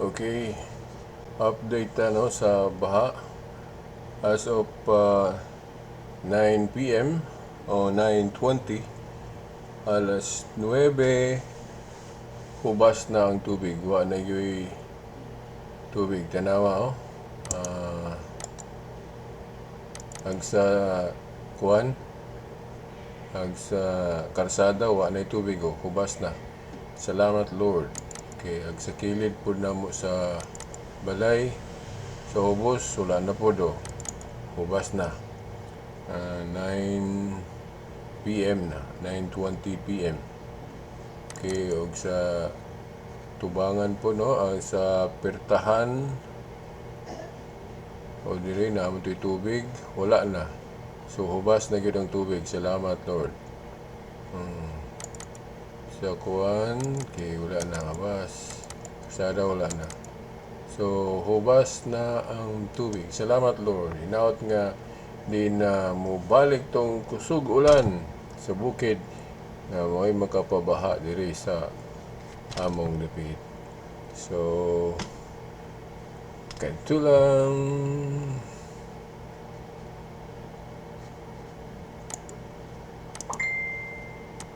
Okay, update sa baha as of 9 p.m. o 9:20, alas 9, hubas na ang tubig. Wa na yung tubig. Tanawa ang sa kuan, ang sa karsada wa na tubig hubas na. Salamat Lord. Okay, ang sa kilid po na mo sa balay, sa hubos, wala na po hubas na. 9 p.m. na, 9:20 p.m. Okay, og sa tubangan po ang sa pertahan o diri na mo tubig, wala na. So hubas na gyud ang tubig. Salamat Lord. Sa kuan kay wala na hubas. Sada wala na. So hubas na ang tubig. Salamat Lord. Hinaot nga di na mo balik tong kusog ulan sa bukid na mo'y makapabaha diri sa among dapit. So kanto lang.